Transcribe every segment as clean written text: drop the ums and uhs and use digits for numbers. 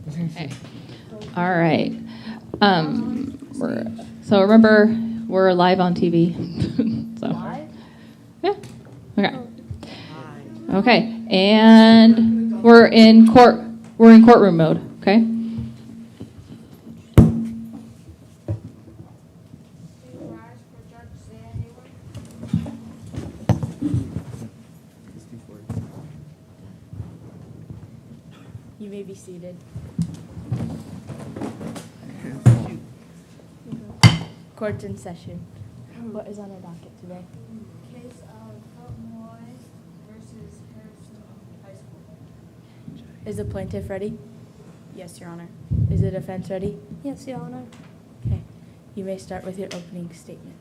Okay. All right. So remember, we're live on TV. So. Live? Yeah. Okay. Okay. And we're in courtroom mode. Okay. You may be seated. Court's in session. What is on our docket today? Case of Malloy versus Harrison High School. Is the plaintiff ready? Yes, Your Honor. Is the defense ready? Yes, Your Honor. Okay. You may start with your opening statement.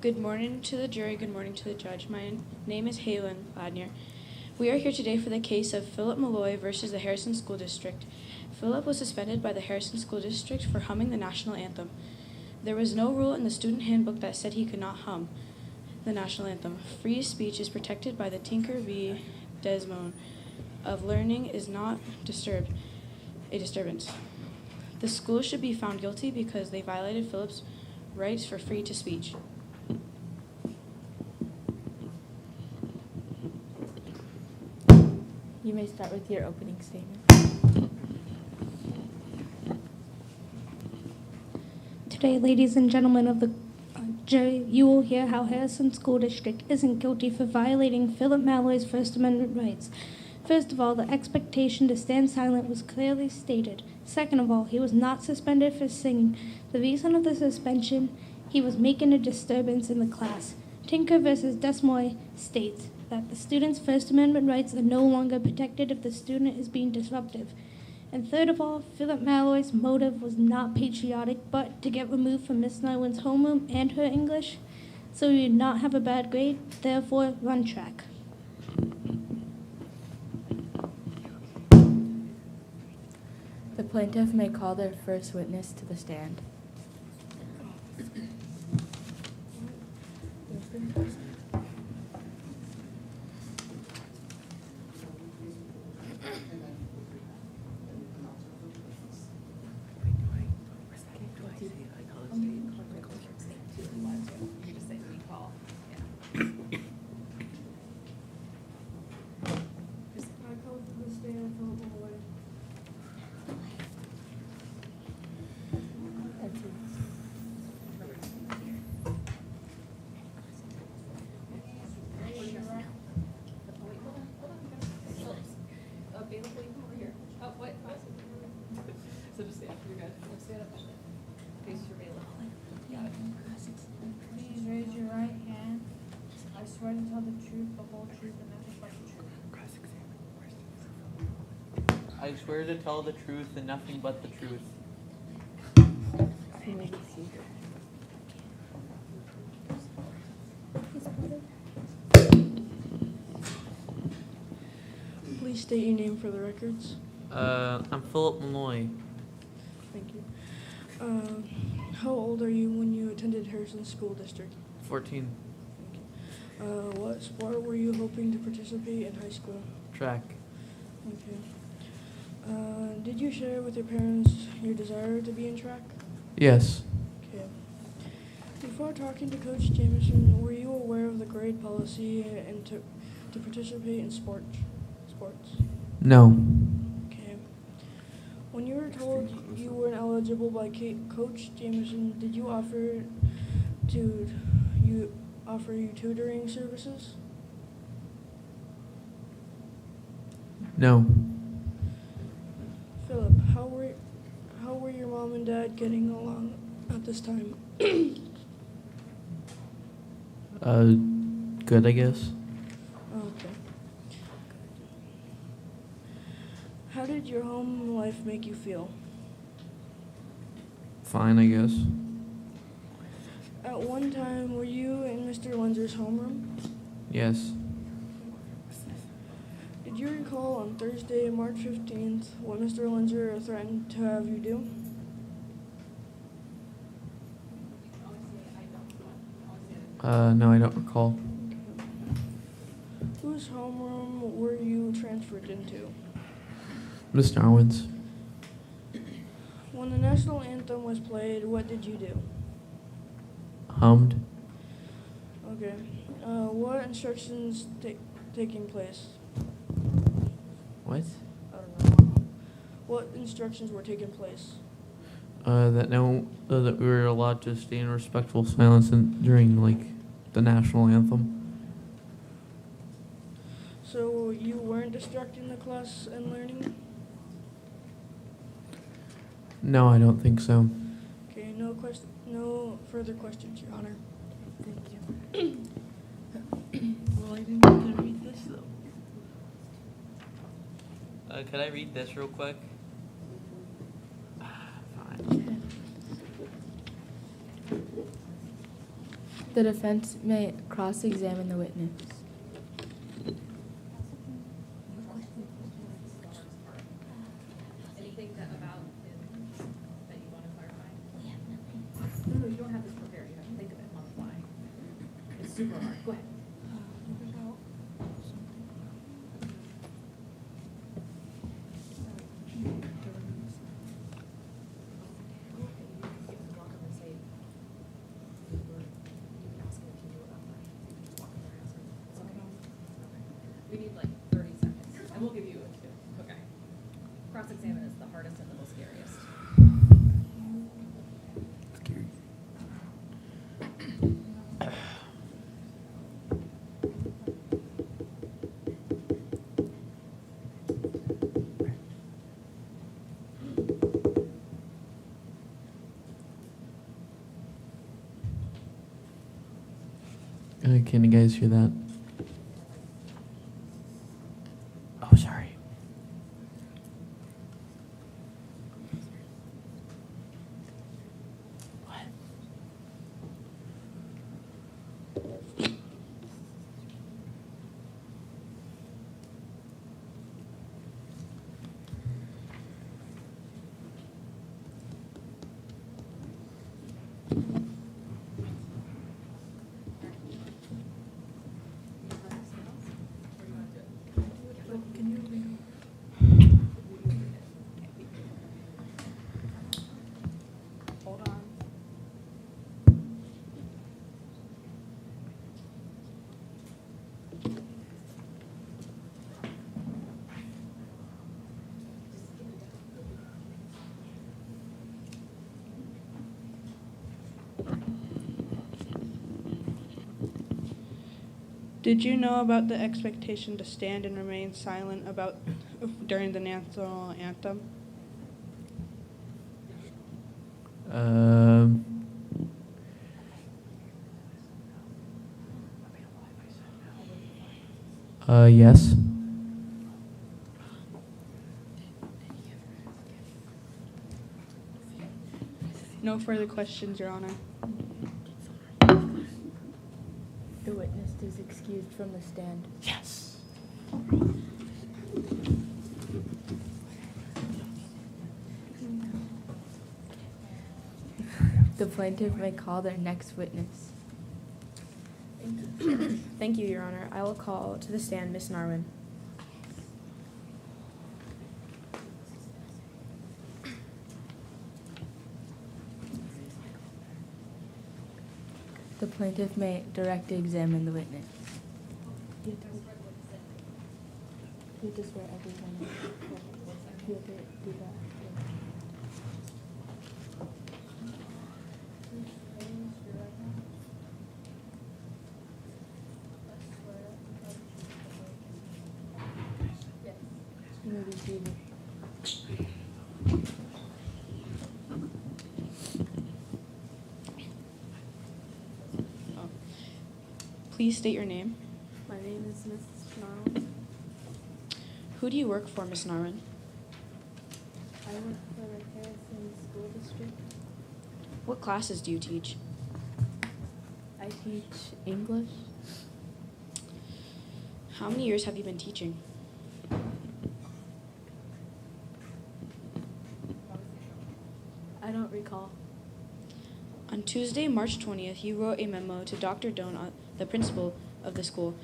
Good morning to the jury. Good morning to the judge. My name is Halen Ladnier. We are here today for the case of Philip Malloy versus the Harrison School District. Philip was suspended by the Harrison School District for humming the national anthem. There was no rule in the student handbook that said he could not hum the national anthem. Free speech is protected by the Tinker v. Desmond of learning is not a disturbance. The school should be found guilty because they violated Philip's rights for free to speech. You may start with your opening statement. Today, ladies and gentlemen of the jury, you will hear how Harrison School District isn't guilty for violating Philip Malloy's First Amendment rights. First of all, the expectation to stand silent was clearly stated. Second of all, he was not suspended for singing. The reason of the suspension, he was making a disturbance in the class. Tinker versus Desmoy states that the student's First Amendment rights are no longer protected if the student is being disruptive. And third of all, Philip Malloy's motive was not patriotic, but to get removed from Miss Narwin's homeroom and her English, so he would not have a bad grade, therefore run track. The plaintiff may call their first witness to the stand. Please raise your right hand. I swear to tell the truth, the whole truth, and nothing but the truth. I swear to tell the truth and nothing but the truth. You may be seated. Please state your name for the records. I'm Philip Malloy. Thank you. How old are you when you attended Harrison School District? 14. What sport were you hoping to participate in high school? Track. Okay. Did you share with your parents your desire to be in track? Yes. Okay. Before talking to Coach Jameson, were you aware of the grade policy and to participate in sports? No. Okay. When you were told you weren't eligible by Coach Jameson, did you offer you tutoring services? No. Philip, how were your mom and dad getting along at this time? Good, I guess. Okay. How did your home life make you feel? Fine, I guess. At one time, were you in Mr. Lenzer's homeroom? Yes. Did you recall on Thursday, March 15th, what Mr. Lenzer threatened to have you do? No, I don't recall. Whose homeroom were you transferred into? Miss Narwin's. When the national anthem was played, what did you do? Hummed. Okay. What instructions taking place? What? I don't know. What instructions were taking place? That we were allowed to stay in respectful silence during the national anthem. So you weren't distracting the class and learning? No, I don't think so. Okay, no further questions, Your Honor. Thank you. Well, I didn't get to read this though. Could I read this real quick? Fine. The defense may cross-examine the witness. Anything about him that you want to clarify? No, you don't have this prepared. You have to think of it on the fly. It's super hard. Go ahead. We need like 30 seconds. And we'll give you a two. Okay. Cross-examine is the hardest and the most scariest. Can you guys hear that? Oh, sorry. What? Hold on. Did you know about the expectation to stand and remain silent during the national anthem? Yes. No further questions, Your Honor. The witness is excused from the stand. Yes. The plaintiff may call their next witness. Thank you, Your Honor. I will call to the stand Miss Narwin. The plaintiff may directly examine the witness. You have to swear everyone. You have to do that. You may be seated. Please state your name. My name is Miss Narwin. Who do you work for, Miss Narwin? I work for the Harrison School District. What classes do you teach? I teach English. How many years have you been teaching? I don't recall. On Tuesday, March 20th, you wrote a memo to Dr. Doan, the principal of the school,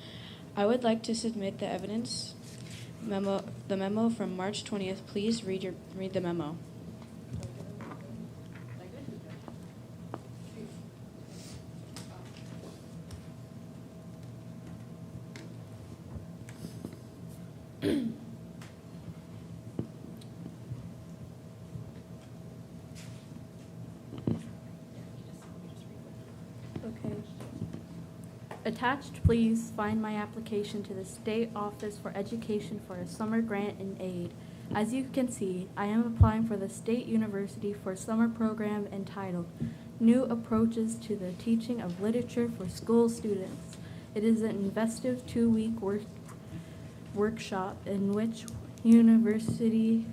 I would like to submit the evidence the memo from March 20th. Please read the memo. Okay. Attached, please find my application to the State Office for Education for a summer grant and aid. As you can see, I am applying for the State University for summer program entitled New Approaches to the Teaching of Literature for School Students. It is an investive 2-week workshop in which university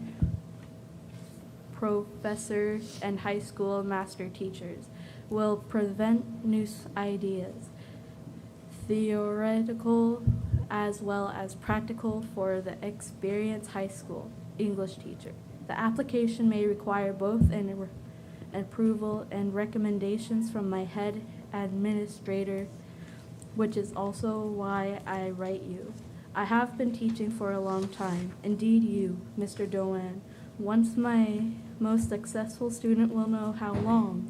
professors and high school master teachers will present new ideas, theoretical as well as practical, for the experienced high school English teacher. The application may require both an approval and recommendations from my head administrator, which is also why I write you. I have been teaching for a long time. Indeed, you, Mr. Doan, once my most successful student, will know how long.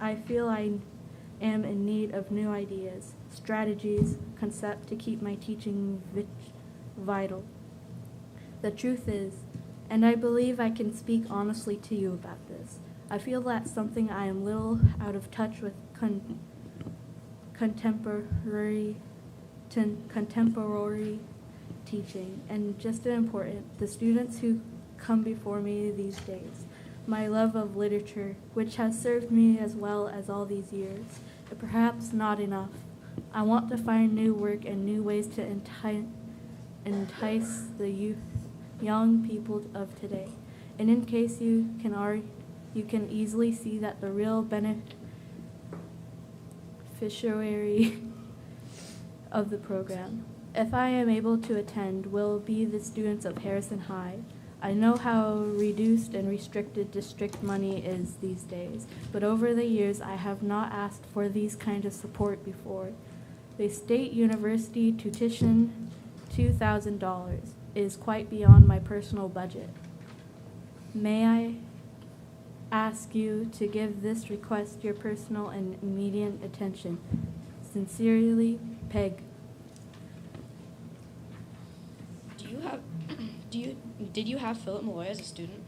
I feel I am in need of new ideas, strategies, concepts to keep my teaching vital. The truth is, and I believe I can speak honestly to you about this, I feel that's something I am little out of touch with contemporary teaching, and just as important, the students who come before me these days. My love of literature, which has served me as well as all these years, but perhaps not enough. I want to find new work and new ways to entice the young people of today. And in case you can easily see that the real beneficiary of the program, if I am able to attend, will be the students of Harrison High. I know how reduced and restricted district money is these days, but over the years I have not asked for these kind of support before. The state university tuition, $2,000, is quite beyond my personal budget. May I ask you to give this request your personal and immediate attention? Sincerely, Peg. Did you have Philip Malloy as a student?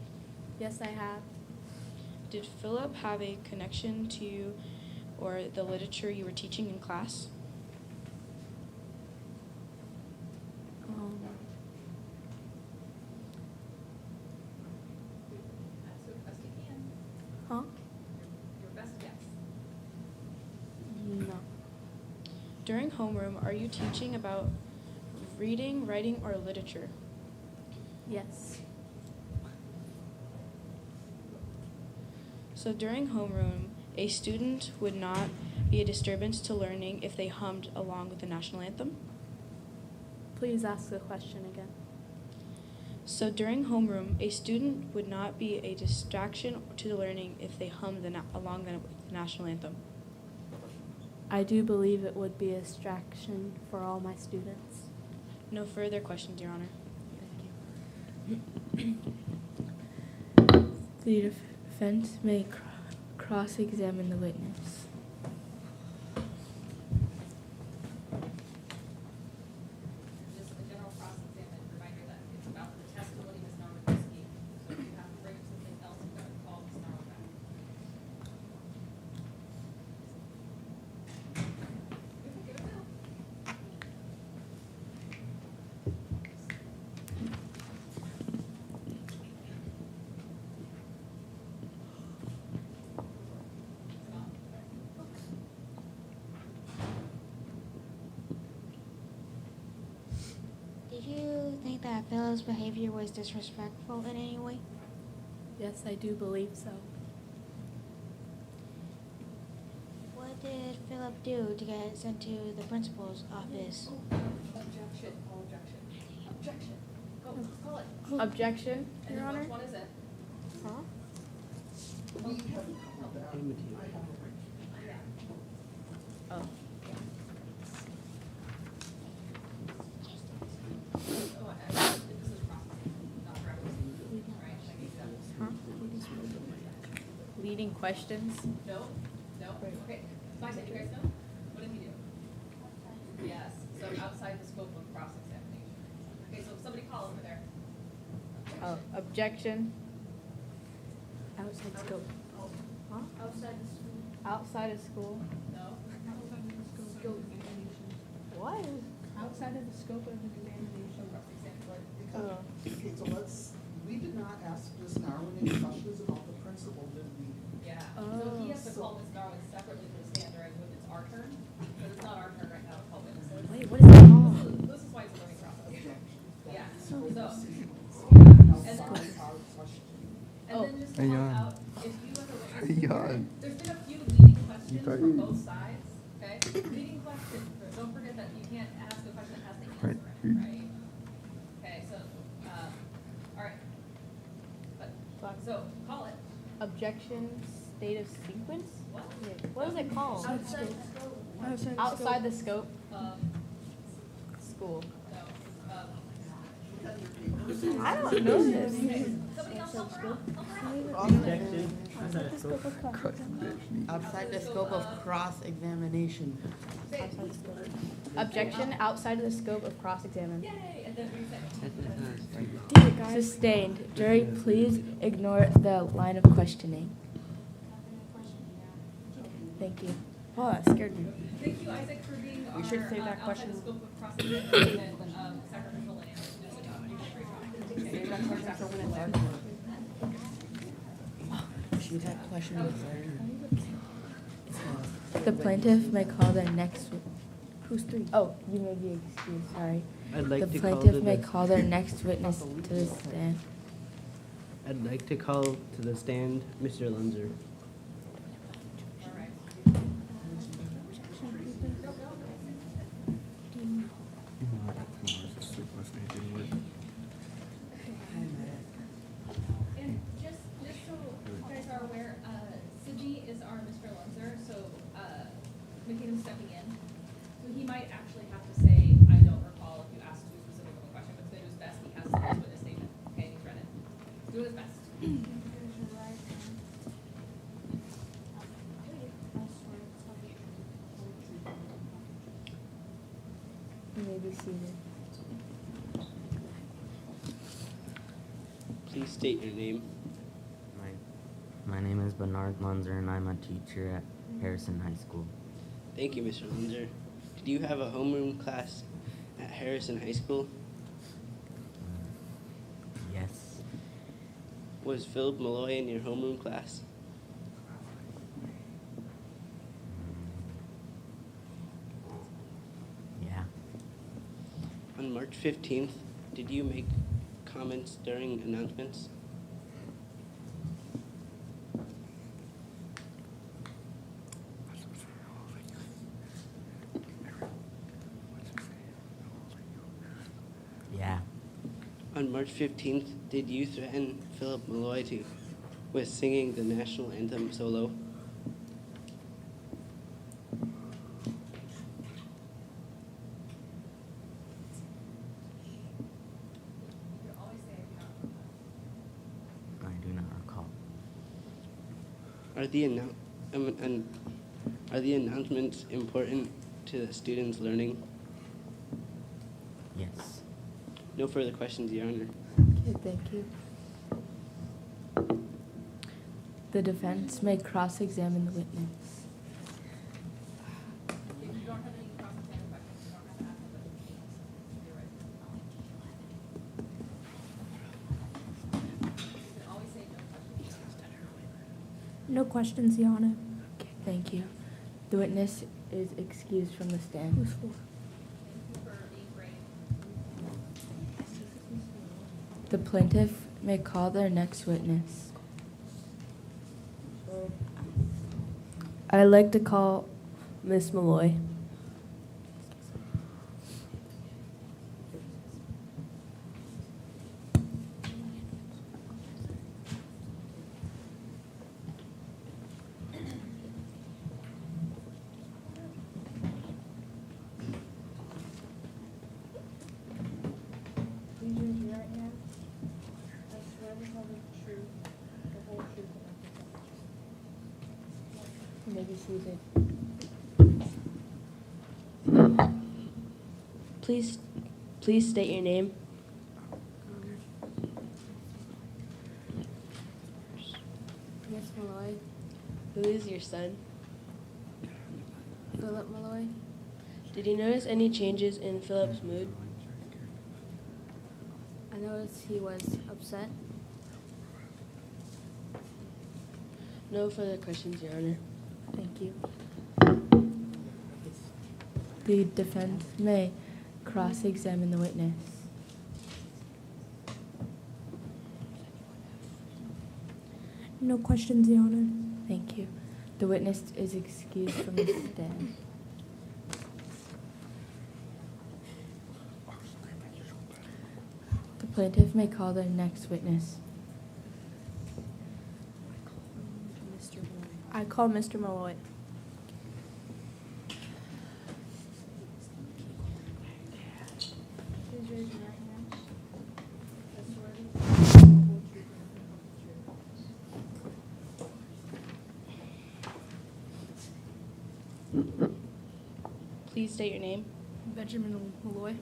Yes, I have. Did Philip have a connection to you or the literature you were teaching in class? That's the best you can. Huh? Your best guess. No. During homeroom, are you teaching about reading, writing, or literature? Yes. So during homeroom, a student would not be a disturbance to learning if they hummed along with the national anthem? Please ask the question again. So during homeroom, a student would not be a distraction to the learning if they hummed along with the national anthem? I do believe it would be a distraction for all my students. No further questions, Your Honor. The defense may cross-examine the witness. Just a general cross-examine, reminder that it's about the testimony Ms. Narwin gave. So if you have to bring something else, you've got to call Ms. Narwin back. Give it now. Did you think that Philip's behavior was disrespectful in any way? Yes, I do believe so. What did Philip do to get sent to the principal's office? Objection, all objection. Objection. Go, call it. Objection, And Your then Honor? which one is it? Huh? Oh. leading questions? No? Okay. Fine, you guys know? What did he do? Yes, so outside the scope of cross-examination. Okay, so somebody call over there. Oh, objection. Outside scope. Outside of school. No? What? Outside of the scope of examination. Oh. Okay, so we did not ask Ms. Narwin any questions about the principal, did we? Yeah, so he has to call Ms. Narwin separately to the stand during when it's our turn, because it's not our turn right now to call witnesses. Wait, what is it called? This is why it's a learning process. Yeah, so, Outside our question. and then just to Hey, help Jan. out, if you as a witness, Hey, Jan. there's been a few leading questions thought from you- both sides, okay? Leading questions, don't forget that you can't ask a question that has the Right. answer in it, right? Okay, so, all right. But, so, call it. Objection, state of sequence? What? What is it called? Outside the scope. School. No, I don't know this. somebody else help her out. Help her out. Objection. Outside Outside the scope of cross-examination. Objection, outside of the scope of cross-examination. Yay, and then reset. Sustained. Jury, please ignore the line of questioning. Thank you. Oh, that scared me. Thank you, Isaac, for being our, should save that outside question. the scope of cross-examination and, sacrificial lamb. You did a great job. Save that question for when it's our turn. Shoot that question when it's our turn. The plaintiff may call their next. Who's three? Oh, you may be excused. Sorry. I'd like The to call plaintiff to may the- call their next witness to the stand. I'd like to call to the stand Mr. Lunzer. All right. And just so you guys are aware, Sydney is our Mr. Lunzer, so, McKinnon's stepping in. So he might actually have to say, I don't recall if you asked too specific of a question, but to do his best, he has to do his witness statement, okay, and he's read it. Do his best. You may be seated. Please state your name. My name is Bernard Munzer, and I'm a teacher at Harrison High School. Thank you, Mr. Lunzer. Did you have a homeroom class at Harrison High School? Yes. Was Philip Malloy in your homeroom class? Yeah. On March 15th, did you make comments during announcements? Yeah. On March 15th, did you threaten Philip Malloy with singing the national anthem solo? I do not recall. Are the announcements important to the students' learning? Yes. No further questions, Your Honor. Okay, thank you. The defense may cross-examine the witness. If you don't have any cross-examination questions, you don't have to ask them, but you're right. You can always say no questions. No questions, Your Honor. Okay, thank you. The witness is excused from the stand. Thank you for being brave. The plaintiff may call their next witness. I'd like to call Miss Malloy. Please raise your right hand. I swear to tell the truth, the whole truth, and nothing but the truth. seated. Please state your name. Miss Malloy, Who is your son? Philip Malloy. Did you notice any changes in Philip's mood? I noticed he was upset. No further questions, Your Honor. Thank you. The defense may cross-examine the witness. No questions, Your Honor. Thank you. The witness is excused from the stand. The plaintiff may call their next witness. I call Mr. Malloy. Please raise your right hand. Please state your name. Benjamin Malloy.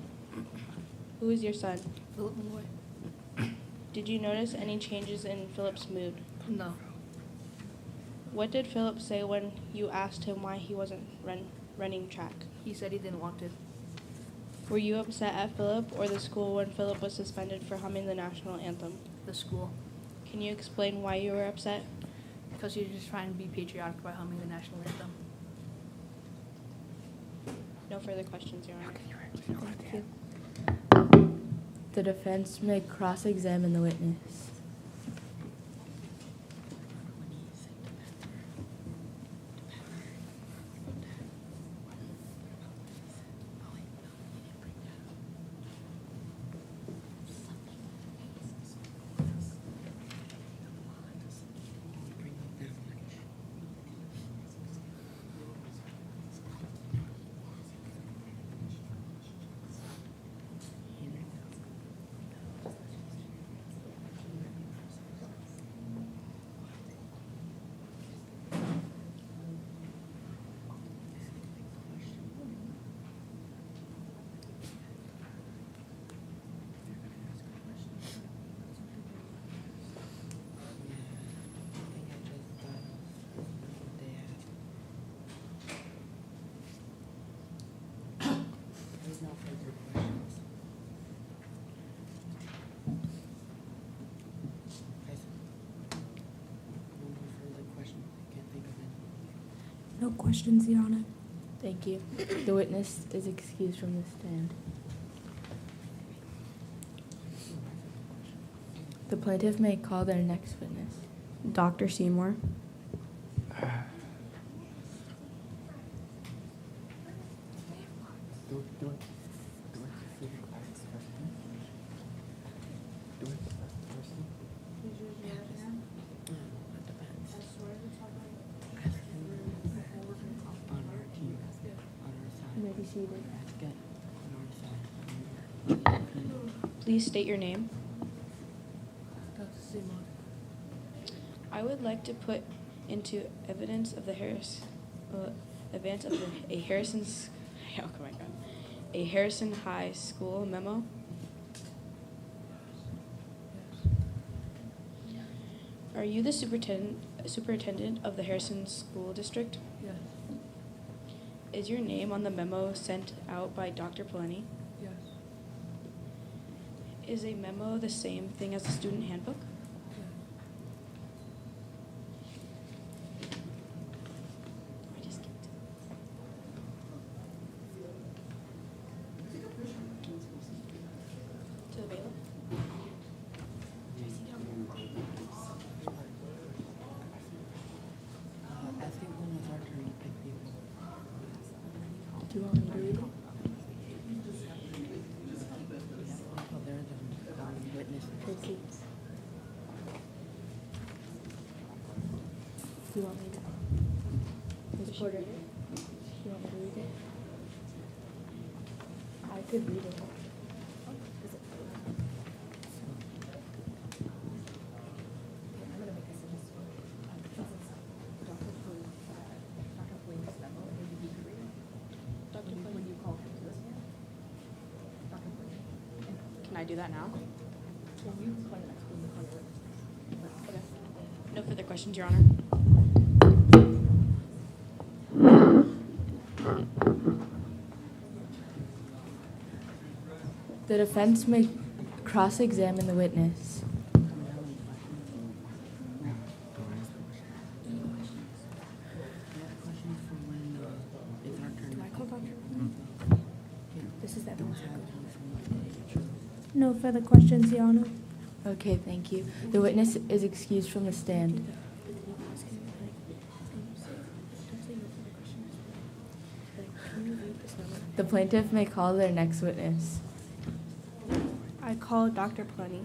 Who is your son? Philip Malloy. Did you notice any changes in Philip's mood? No. What did Philip say when you asked him why he wasn't running track? He said he didn't want to. Were you upset at Philip or the school when Philip was suspended for humming the national anthem? The school. Can you explain why you were upset? Because he was just trying to be patriotic by humming the national anthem. No further questions, Your Honor. Thank you. The defense may cross-examine the witness. No questions, Your Honor. Thank you. The witness is excused from the stand. The plaintiff may call their next witness. Dr. Seymour. Please state your name. Dr. Seymour. I would like to put into evidence of the a Harrison's oh my God, a Harrison High School memo. Are you the superintendent of the Harrison School District? Yes. Is your name on the memo sent out by Dr. Peleni? Yes. Is a memo the same thing as a student handbook? I just skipped. To the bailiff? I think when it's our turn to pick people. Do you want me to read it? Oh, they're the witnesses. Take seats. Do you want me to? Ms. Porter, do you want me to read it? I could read it. Is it? I'm gonna make this in this one. Dr. I do that now? Okay. No further questions, Your Honor. The defense may cross-examine the witness. No further questions, Your Honor. Okay, thank you. The witness is excused from the stand. The plaintiff may call their next witness. I call Dr. Plenty.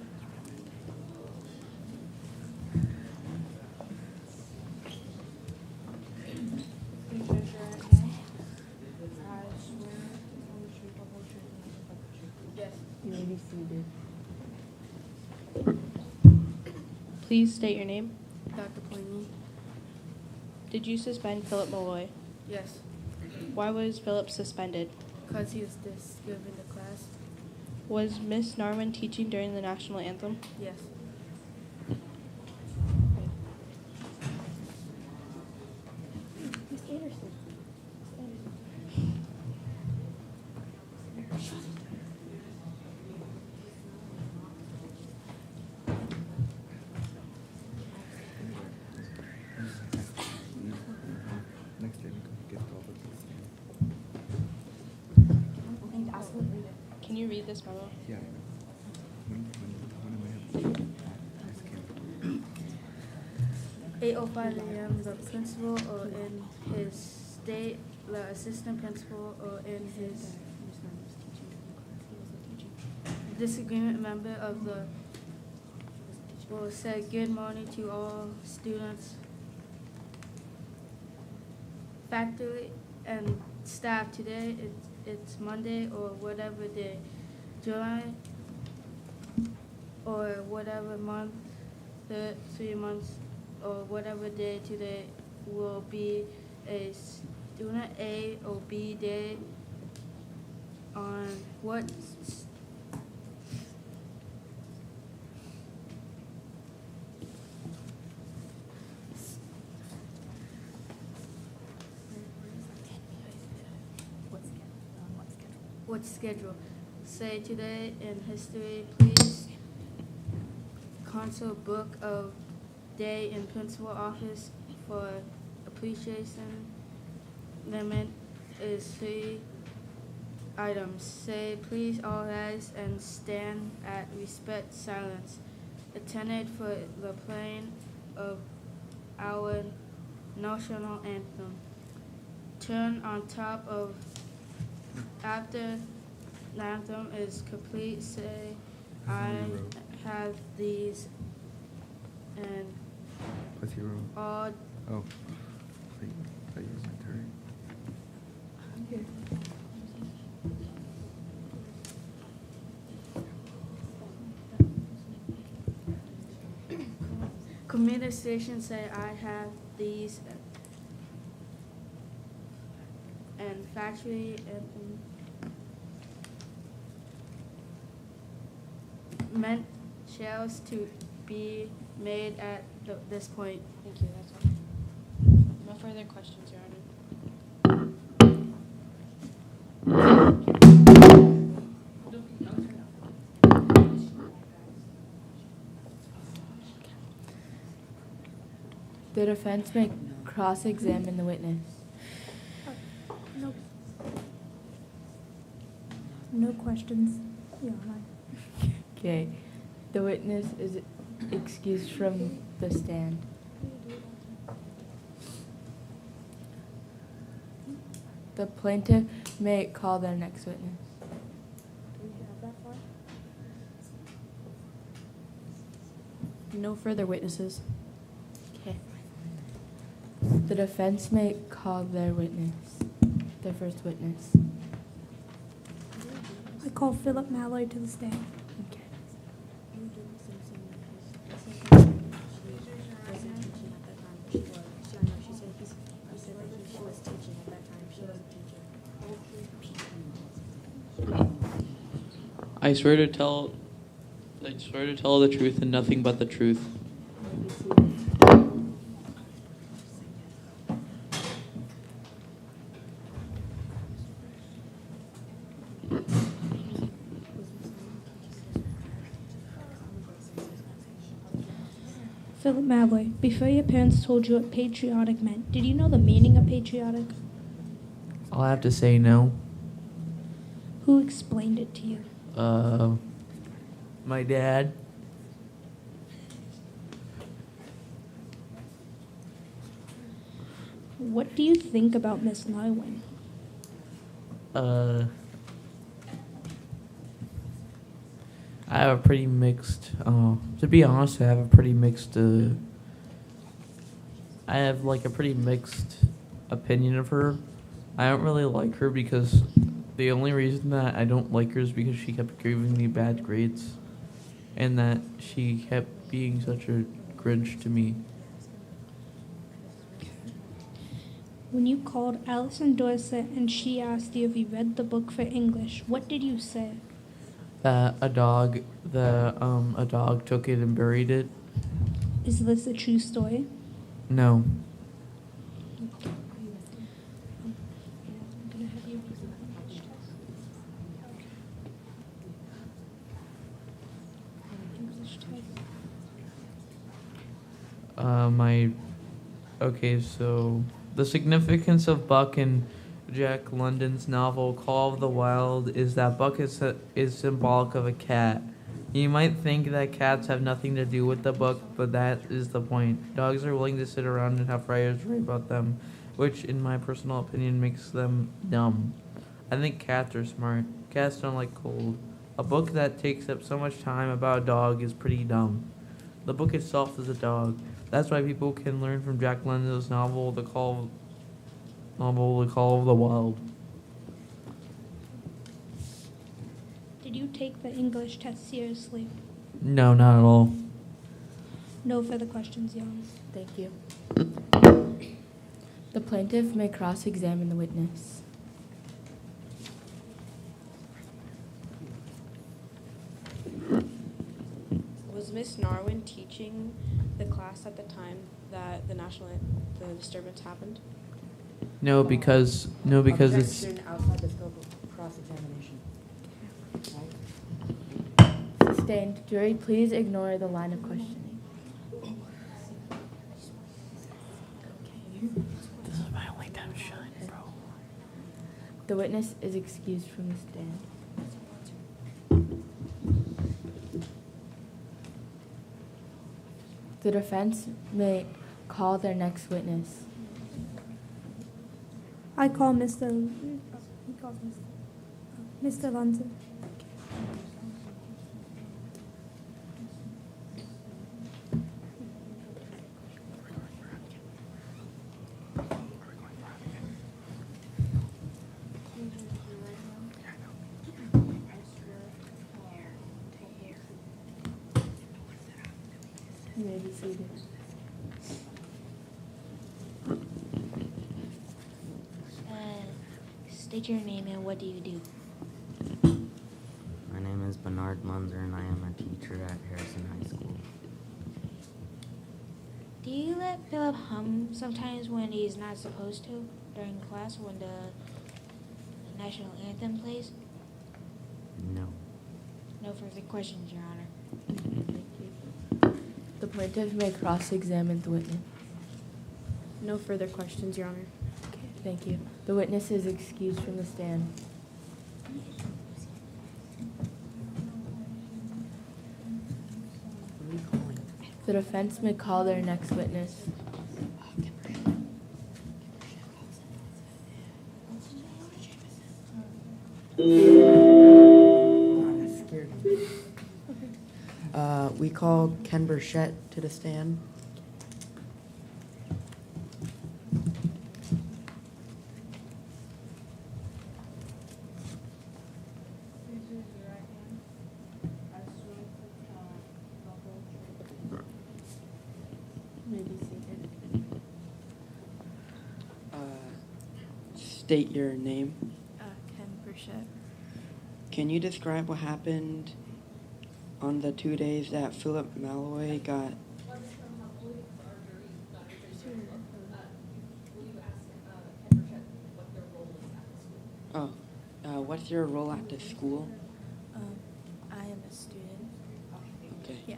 You may be seated. Please state your name. Dr. Plenty. Did you suspend Philip Malloy? Yes, Why was Philip suspended? because he was disturbing the class. Was Miss Narwin teaching during the national anthem? Yes. Can you read this memo? Yeah. 8:05 a.m. The principal or in his state, the assistant principal or in his disagreement member of the will say good morning to all students, faculty, and staff. Today it's Monday or whatever day, July or whatever month, the 3 months or whatever day today will be a student A or B day on what what schedule. Say today in history, please consult book of day in principal office for appreciation. Limit is 3 items. Say please all rise and stand at respect silence. Attended for the playing of our national anthem. Turn on top of after the anthem is complete, say, I have these and What's your role? all Oh. Thought you was my turn. community stations say I have these and factory and meant shells to be made at this point. Thank you, that's all. No further questions, Your Honor. The defense may cross-examine the witness. No. No questions, Your Honor. Okay. The witness is excused from the stand. The plaintiff may call their next witness. No further witnesses. Okay. The defense may call their witness, their first witness. I call Philip Malloy to the stand. Okay. I swear to tell I swear to tell the truth and nothing but the truth. Philip Malloy, before your parents told you what patriotic meant, did you know the meaning of patriotic? I'll have to say no. Who explained it to you? My dad. What do you think about Miss Narwin? I have a pretty mixed, to be honest, I have a pretty mixed, I have like a pretty mixed opinion of her. I don't really like her because the only reason that I don't like her is because she kept giving me bad grades and that she kept being such a Grinch to me. When you called Allison Dorset and she asked you if you read the book for English, what did you say? That a dog took it and buried it. Is this a true story? No. Okay, so the significance of Buck in Jack London's novel Call of the Wild is that Buck is symbolic of a cat. You might think that cats have nothing to do with the book, but that is the point. Dogs are willing to sit around and have writers write about them, which in my personal opinion makes them dumb. I think cats are smart. Cats don't like cold. A book that takes up so much time about a dog is pretty dumb. The book itself is a dog. That's why people can learn from Jack London's novel, The Call of the Wild. Did you take the English test seriously? No, not at all. No further questions, Your Honor. Thank you. The plaintiff may cross-examine the witness. Was Miss Narwin teaching the class at the time that the disturbance happened? No, because it's Objection outside the scope of cross-examination. Sustained. Jury, please ignore the line of questioning. This is my only time to shine, bro. The witness is excused from the stand. The defense may call their next witness. I call Mr. Lonzo. You may be seated. State your name and what do you do? My name is Bernard Munzer and I am a teacher at Harrison High School. Do you let Philip hum sometimes when he's not supposed to during class when the national anthem plays? No. No further questions, Your Honor. The plaintiff may cross-examine the witness. No further questions, Your Honor. Okay, thank you. The witness is excused from the stand. The defense may call their next witness. That scared me. We call Ken Burchett to the stand. You may be seated. State your name. Ken Burchett. Can you describe what happened on the 2 days that Philip Malloy got. Oh, what's your role at the school? I am a student. Okay. Yeah.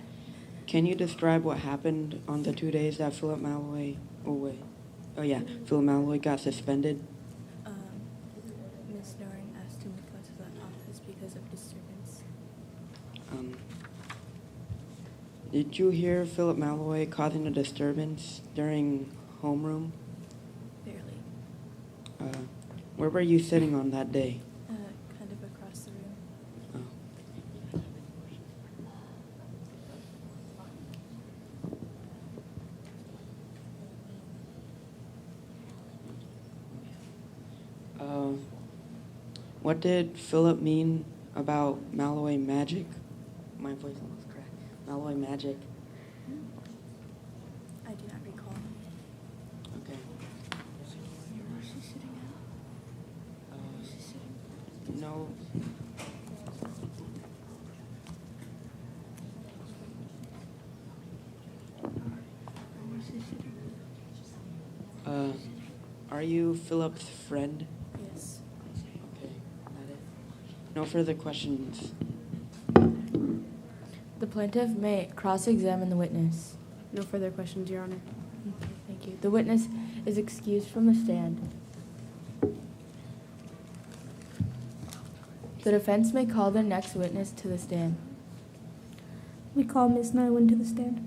Can you describe what happened on the 2 days that Philip Malloy? Philip Malloy got suspended. Miss Narwin asked him to go to the office because of disturbance. Did you hear Philip Malloy causing a disturbance during homeroom? Barely. Where were you sitting on that day? Kind of across the room. What did Philip mean about Malloy magic? My voice almost cracked. Malloy magic. I do not recall. Okay. No. Are you Philip's friend? Yes. Okay, got it. No further questions. The plaintiff may cross-examine the witness. No further questions, Your Honor. Okay, thank you. The witness is excused from the stand. The defense may call their next witness to the stand. We call Miss Narwin to the stand.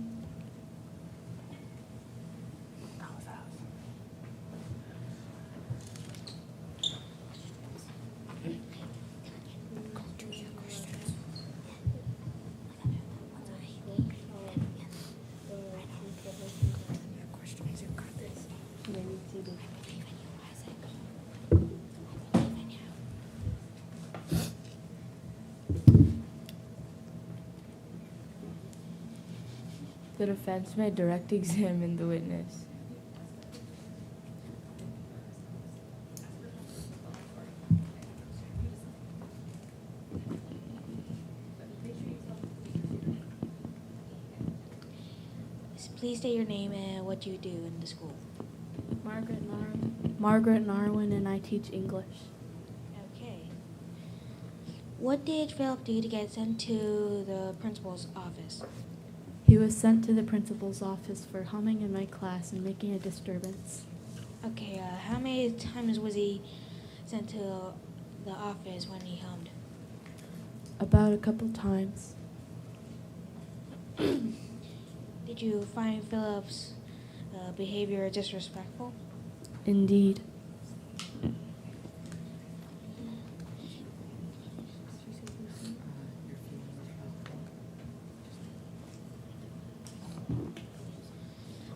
The defense may direct examine the witness. Please state your name and what you do in the school. Margaret Narwin, and I teach English. Okay. What did Philip do to get sent to the principal's office? He was sent to the principal's office for humming in my class and making a disturbance. Okay, how many times was he sent to the office when he hummed? About a couple times. Did you find Philip's behavior disrespectful? Indeed.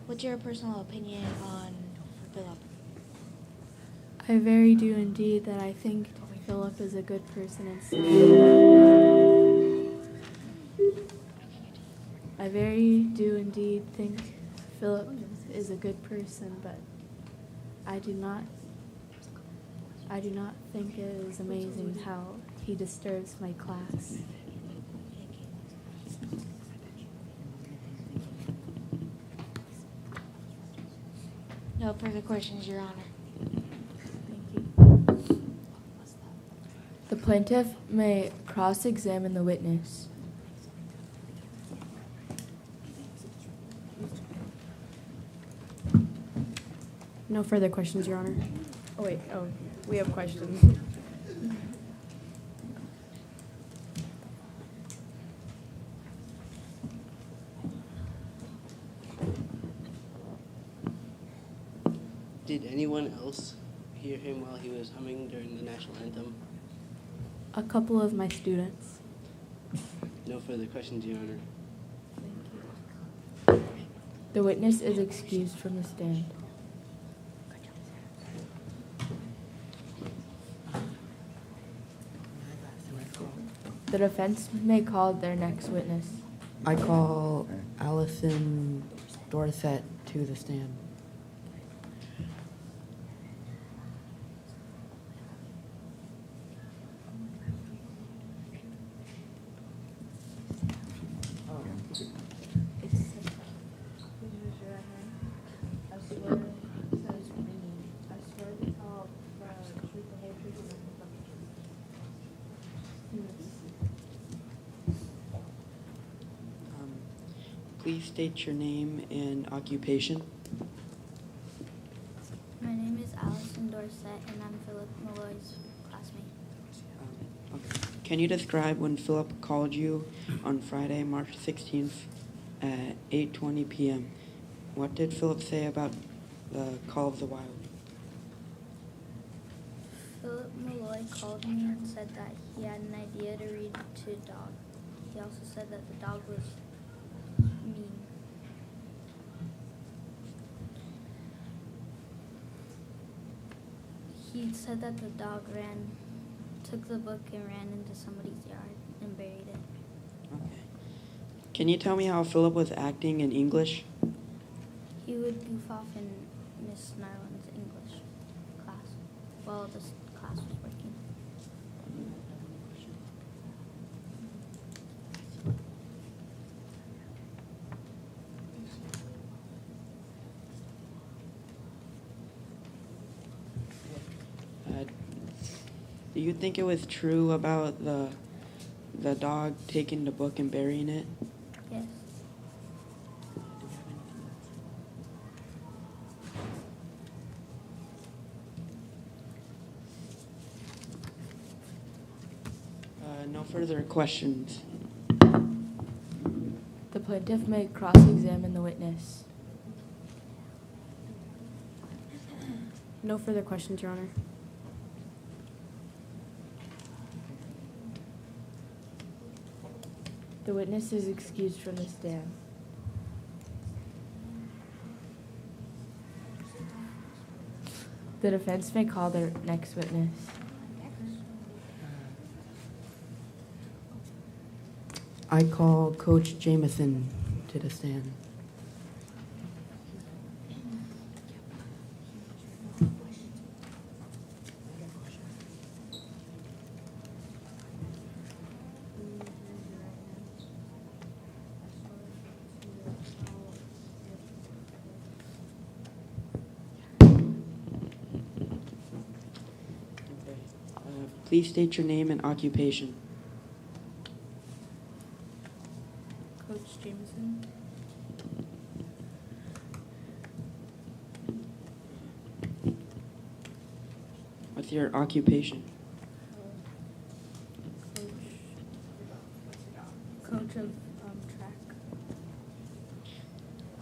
What's your personal opinion on Philip? I very do indeed that I think Philip is a good person and I very do indeed think Philip is a good person, but I do not think it is amazing how he disturbs my class. No further questions, Your Honor. The plaintiff may cross-examine the witness. No further questions, Your Honor. We have questions. Did anyone else hear him while he was humming during the national anthem? A couple of my students. No further questions, Your Honor. The witness is excused from the stand. The defense may call their next witness. I call Allison Dorset to the stand. Please state your name and occupation. My name is Allison Dorsett, and I'm Philip Malloy's classmate. Okay. Can you describe when Philip called you on Friday, March 16th at 8:20 p.m.? What did Philip say about the Call of the Wild? Philip Malloy called me and said that he had an idea to read to a dog. He also said that the dog was mean. He said that the dog took the book and ran into somebody's yard and buried it. Okay. Can you tell me how Philip was acting in English? He would goof off in Miss Narwin's English class while the class was working. Do you think it was true about the dog taking the book and burying it? Yes. No further questions. The plaintiff may cross-examine the witness. No further questions, Your Honor. The witness is excused from the stand. The defense may call their next witness. I call Coach Jameson to the stand. Please state your name and occupation. Coach Jameson. What's your occupation? Coach of track.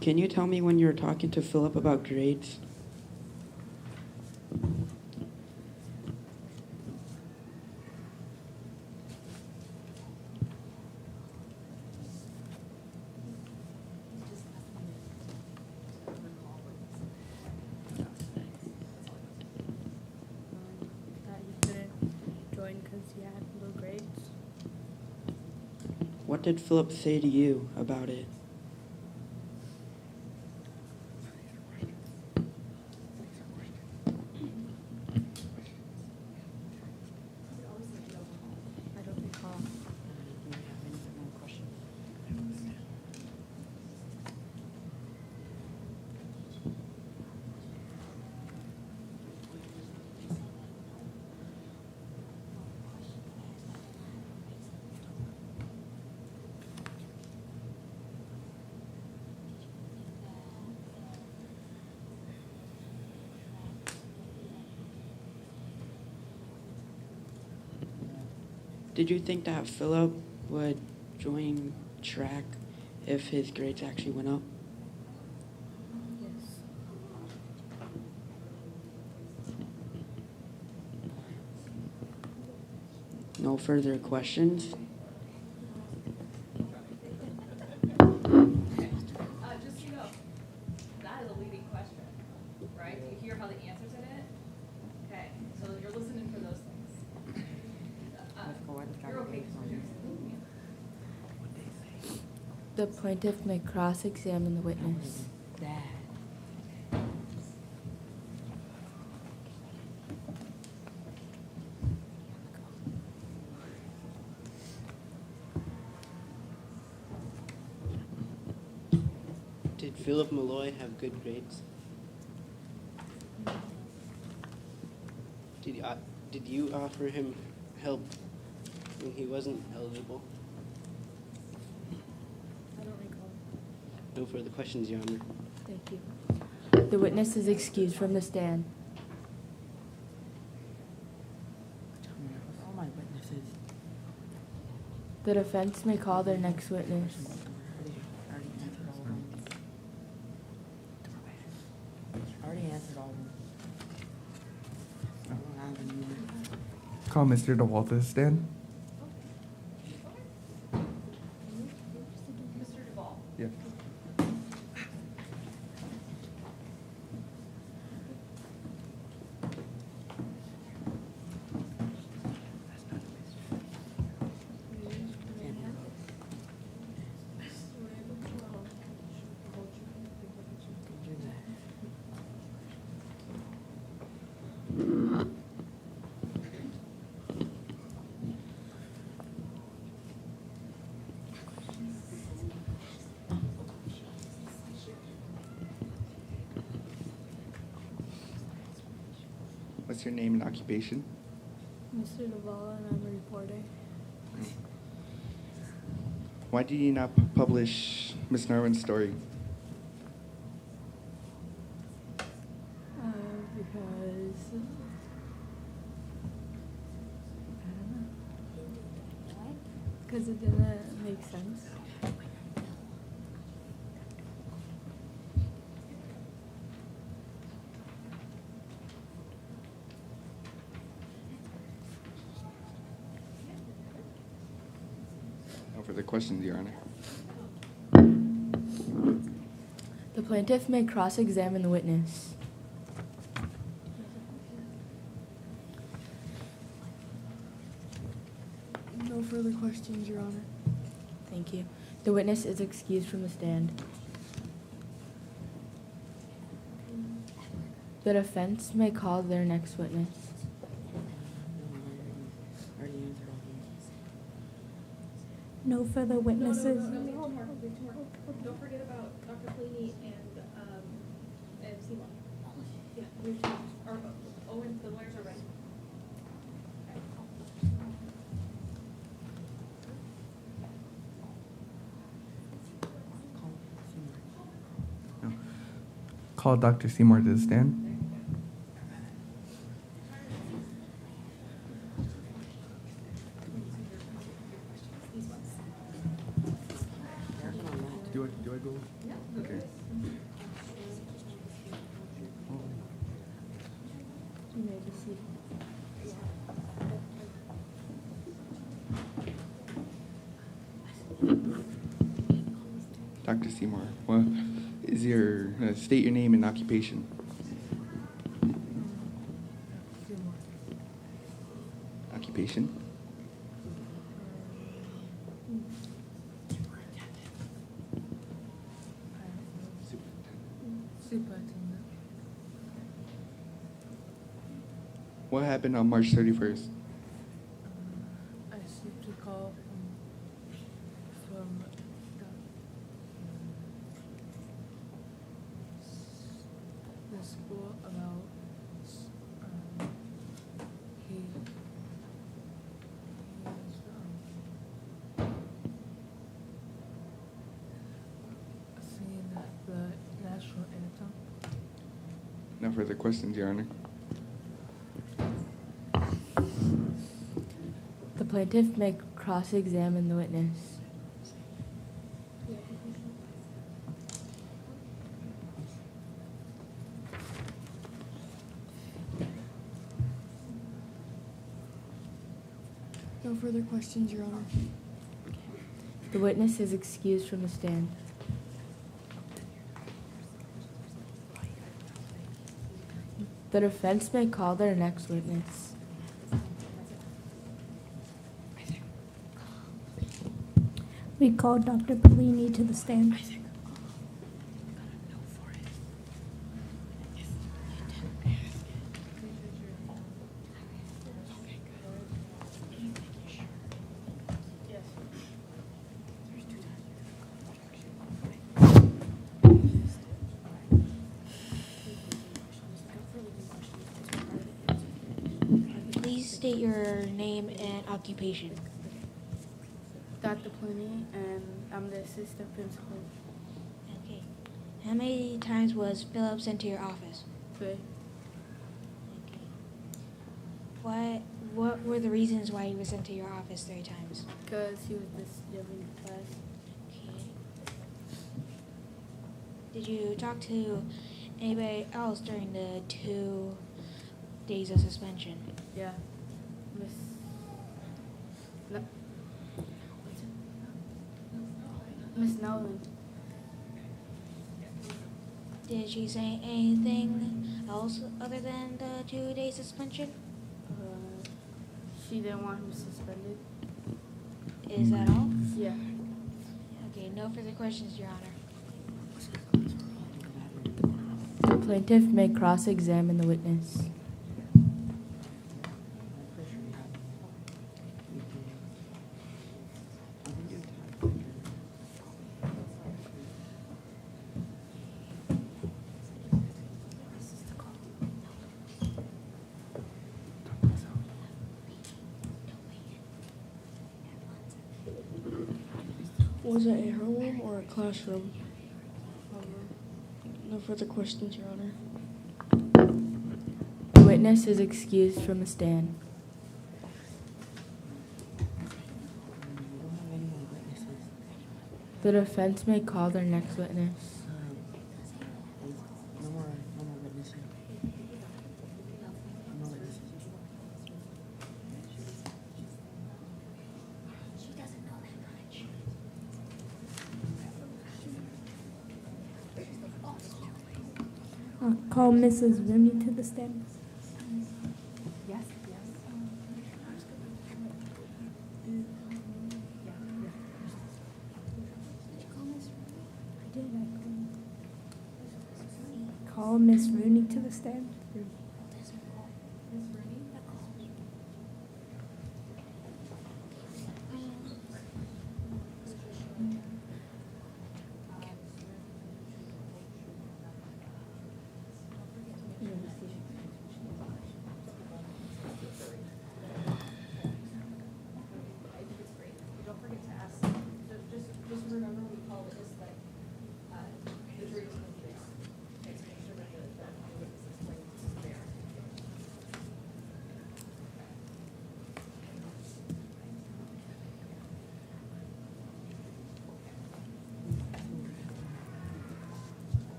Can you tell me when you were talking to Philip about grades? That he couldn't join because he had low grades. What did Philip say to you about it? I don't recall. Did you think that Philip would join track if his grades actually went up? Yes. No further questions? Just so you know, that is a leading question, right? Do you hear how the answer's in it? Okay, so you're listening for those things. You're okay. The plaintiff may cross-examine the witness. Did Philip Malloy have good grades? Did you offer him help and he wasn't eligible? I don't recall. No further questions, Your Honor. Thank you. The witness is excused from the stand. All my witnesses. The defense may call their next witness. I already answered all of them. I don't have any more. Call Mr. DeWalt to the stand. Mr. Duvall? Yeah. What's your name and occupation? Mr. Duvall, and I'm a reporter. Why did you not publish Miss Narwin's story? Because I don't know. Because it didn't make sense. No further questions, Your Honor. The plaintiff may cross-examine the witness. No further questions, Your Honor. Thank you. The witness is excused from the stand. The defense may call their next witness. I already answered all of them. No further witnesses. No, don't forget about Dr. Pliny and Seymour. Yeah, we have two. Or Owen, the lawyers are ready. No. Call Dr. Seymour to the stand. Do I go? Okay. You may be seated. Dr. Seymour, well, is your state your name and occupation? Occupation? Superintendent. What happened on March 31st? I received a call from the school about he was singing the national anthem. No further questions, Your Honor. The plaintiff may cross-examine the witness. No further questions, Your Honor. The witness is excused from the stand. The defense may call their next witness. We call Dr. Polini to the stand. Please state your name and occupation. Dr. Pliny, and I'm the assistant principal. Okay. How many times was Philip sent to your office? 3. Okay. What were the reasons why he was sent to your office 3 times? Because he was disturbing the class. Okay. Did you talk to anybody else during the 2 days of suspension? Yeah. Miss Narwin. Did she say anything else other than the 2 days suspension? She didn't want him suspended. Is that all? Yeah. Okay, no further questions, Your Honor. The plaintiff may cross-examine the witness. Was it a room or a classroom? No further questions, Your Honor. The witness is excused from the stand. The defense may call their next witness. No more witnesses. No witnesses. She doesn't know that much. Call Mrs. Rooney to the stand. Yes, Call Miss Rooney to the stand.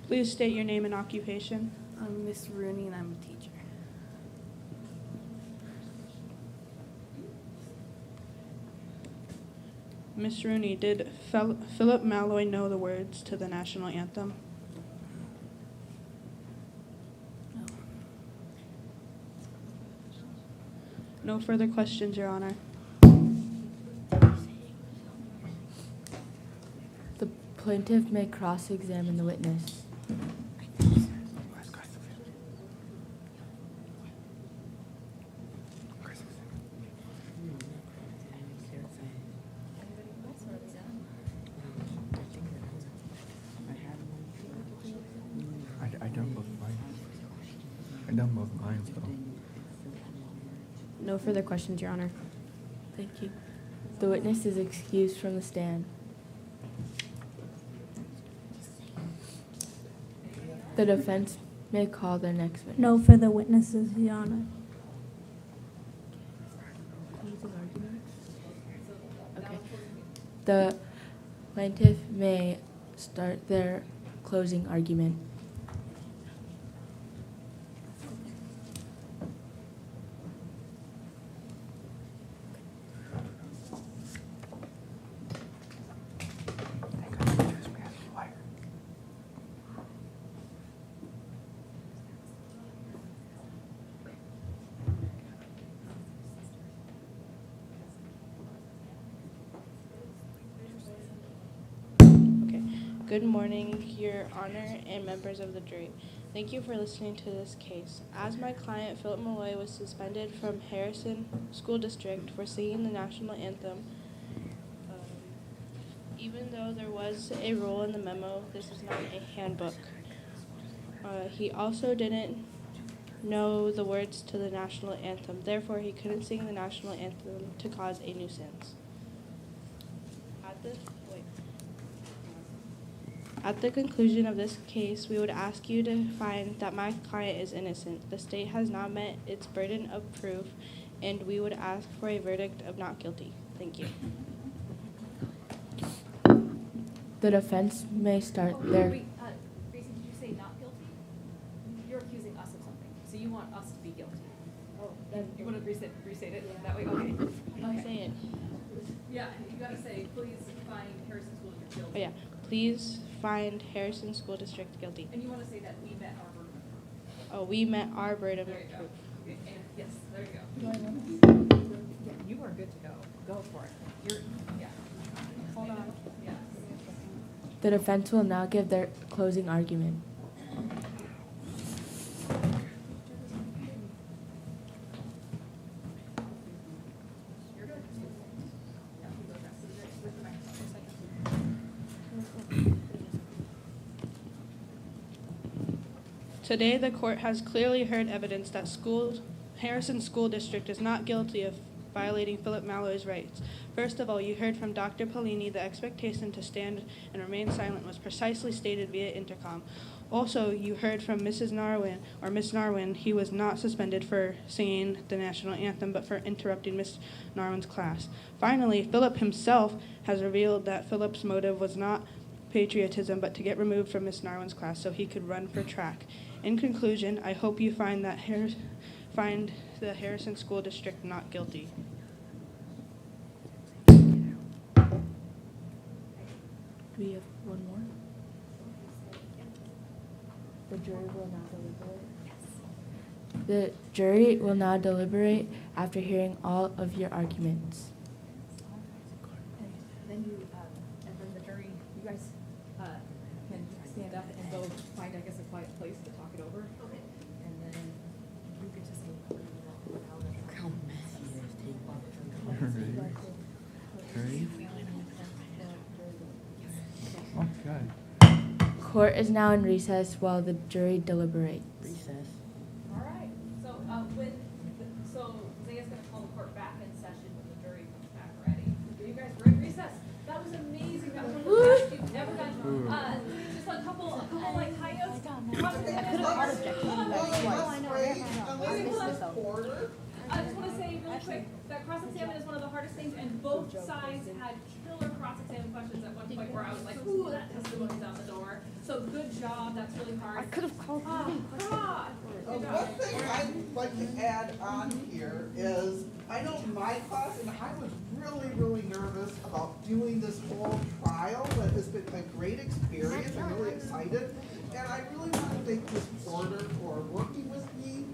Please state your name and occupation. I'm Miss Rooney and I'm a teacher. Miss Rooney, did Philip Malloy know the words to the national anthem? No further questions, Your Honor. The plaintiff may cross-examine the witness. I done both mine. I done both mine, so. No further questions, Your Honor. Thank you. The witness is excused from the stand. The defense may call their next witness. No further witnesses, Your Honor. Okay. The plaintiff may start their closing argument. Good morning, Your Honor and members of the jury. Thank you for listening to this case. As my client, Philip Malloy, was suspended from Harrison School District for singing the national anthem, even though there was a rule in the memo, this is not a handbook. He also didn't know the words to the national anthem. Therefore, he couldn't sing the national anthem to cause a nuisance. At the conclusion of this case, we would ask you to find that my client is innocent. The state has not met its burden of proof, and we would ask for a verdict of not guilty. Thank you. The defense may start their. Wait, Gracie, did you say not guilty? You're accusing us of something, so you want us to be guilty. Oh, then you want to restate it that way? Okay. Say it. Yeah, you gotta say, please find Harrison School District guilty. Oh, yeah. Please find Harrison School District guilty. And you want to say that we met our burden of proof. Oh, we met our burden of There you go. proof. And yes, there you go. Yeah, you are good to go. Go for it. Yeah. Hold on. Yeah. The defense will now give their closing argument. Today, the court has clearly heard evidence that Harrison School District is not guilty of violating Philip Malloy's rights. First of all, you heard from Dr. Polini the expectation to stand and remain silent was precisely stated via intercom. Also, you heard from Mrs. Narwin, or Miss Narwin, he was not suspended for singing the national anthem, but for interrupting Miss Narwin's class. Finally, Philip himself has revealed that Philip's motive was not patriotism, but to get removed from Miss Narwin's class so he could run for track. In conclusion, I hope you find the Harrison School District not guilty. Do we have one more? The jury will now deliberate. Yes. The jury will now deliberate after hearing all of your arguments. And then and then the jury, you guys can stand up and go find, I guess, a quiet place to talk it over. Okay. And then you get to say How messy this table. Ready? Oh, God. Court is now in recess while the jury deliberates. Recess. All right. So so Zaya's going to call the court back in session when the jury comes back ready. Are you guys ready? Recess. That was amazing. That was one of the best you've ever done. Just a couple like high notes. I just want to say really quick that cross-examine is one of the hardest things, and both sides had killer cross-examine questions at one point where I was like, ooh, that testimony's out the door. So good job. That's really hard. I could have called One thing I'd like to add on here is, I know my class, and I was really, really nervous about doing this whole trial, but it's been a great experience. I'm really excited. And I really want to thank Ms. Porter for working with me,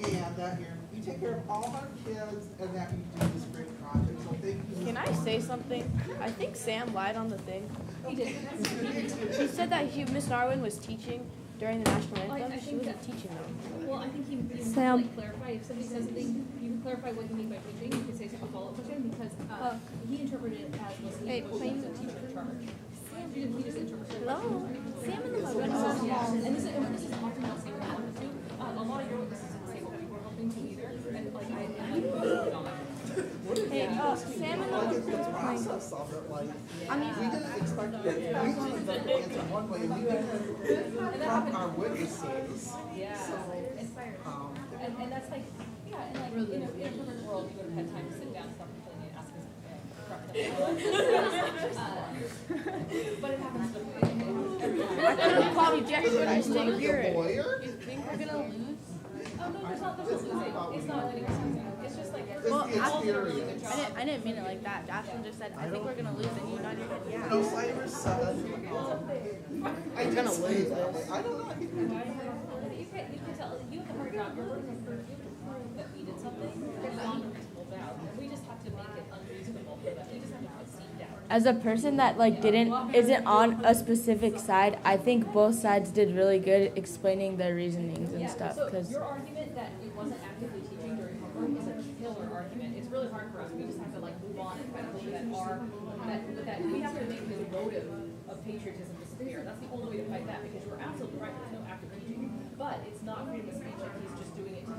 and that you take care of all our kids, and that you do this great project. So thank you. Can I say something? I think Sam lied on the thing. He did. He said that Miss Narwin was teaching during the national anthem. She wasn't teaching though. Well, I think you Sam. like clarify. If somebody says something, you can clarify what you mean by teaching. You can say a follow-up question because he interpreted it as was he was a teacher in charge. He just interpreted it. Hello? Sam in the And this is often not saying what you want to do. A lot of your witnesses didn't say what we were hoping to either. And like I Hey, Sam in the process of it, like, we didn't expect that we didn't answer one way, and we didn't from our witnesses. Yeah. And that's like, yeah, and like in a perfect world, you would have had time to sit down, stop complaining, and ask us. But it happens to me. I could have called you Jack when I stayed here. Lawyer? You think we're gonna lose? Oh, no, there's no losing. It's not winning or losing. It's just like, Well, It's the experience. I didn't mean it like that. Jocelyn just said, I think we're gonna lose, and you nodded your head, yeah. No, Cyrus said, I did gonna say lose that. this. I don't know. you can tell, you have a hard job, you're working for, you have to prove that we did something beyond a reasonable doubt. We just have to make it unreasonable for them. We just have to put seed down. As a person that isn't on a specific side, I think both sides did really good explaining their reasonings and stuff. So Because your argument that it wasn't actively teaching during homework is a killer argument. It's really hard for us. We just have to like move on and kind of hope that that we have to make the motive of patriotism disappear. That's the only way to fight that because you're absolutely right. There's no active teaching, but it's not freedom of speech. Like he's just doing it to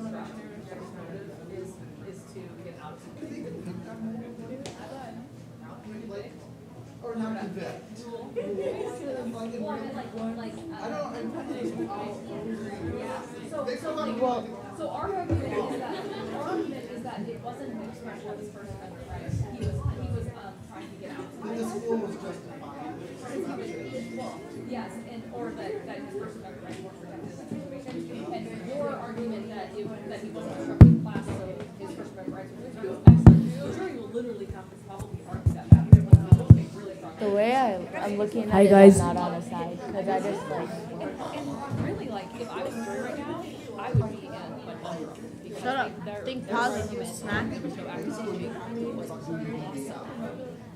convict. I don't, I'm so our argument is that it wasn't an expression of his First Amendment rights. He was trying to get out. The school was justified. Yes, and or that his First Amendment rights weren't protected in that situation. And your argument that he wasn't disrupting class, so his First Amendment rights were protected. The jury will literally have to probably argue that back. The way I'm looking at Hi, it, guys. I'm not on the side because I just like. And really, like, if I was a jury right now, I would be in a bubble. Shut up. Think positive, smack.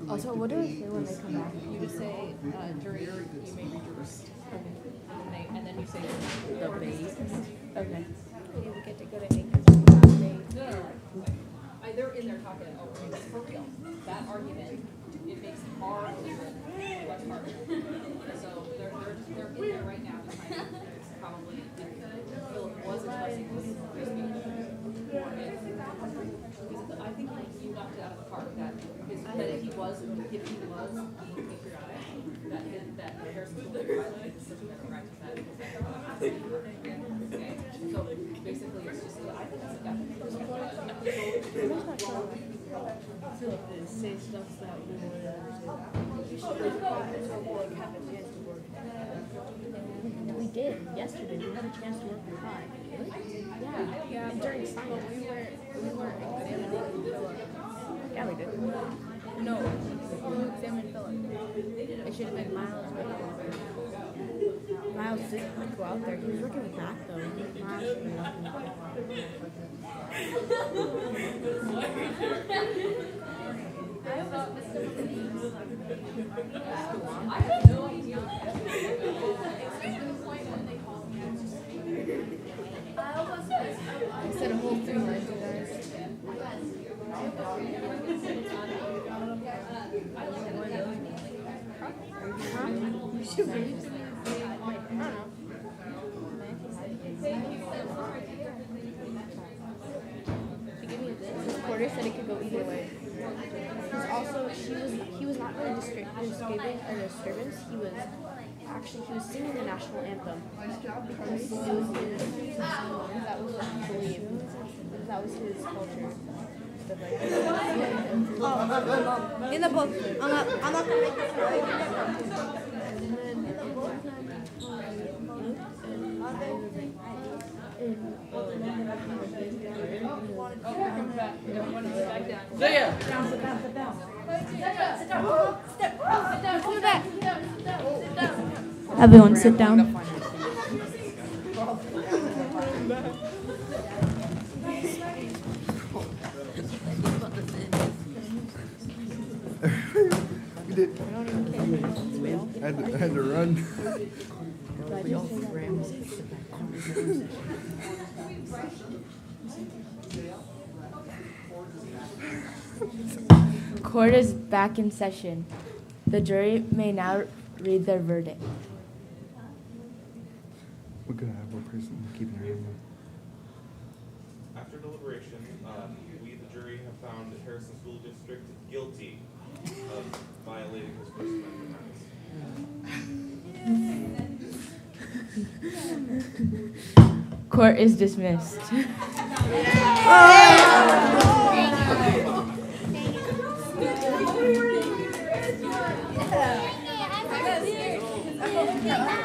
Also, what do I say when they come back? You just say, jury, you may reverse. And then you say the base. Okay. We get to go to they're in there talking, for real. That argument, it makes our argument much harder. So they're in there right now trying to probably, Philip was expressing his speech. I think you knocked it out of the park, that if he was being patriotic, that Harrison will violate his First Amendment rights. So basically, it's just, I think that's a definite First Amendment. Philip did say stuff that we would understand. You should have a chance to work. We did yesterday. We had a chance to work with five. Yeah. And during science, we weren't examining Philip. Yeah, we did. No, we examined Philip. It should have been Miles. Miles didn't go out there. He was working with Mac though. Miles should be working with Mac. I have no idea. I said a whole 3 lines, you guys. Porter said it could go either way. Because also he was not really disturbing a disturbance. He was singing the national anthem. Because that was what he believed. That was his culture. Stuff like that. In the book. I'm not gonna make this right. Everyone sit down. We did. I had to run. Court is back in session. The jury may now read their verdict. We're gonna have one person keeping her hand up. After deliberation, we, the jury, have found Harrison School District guilty of violating his First Amendment rights. Court is dismissed. Yeah.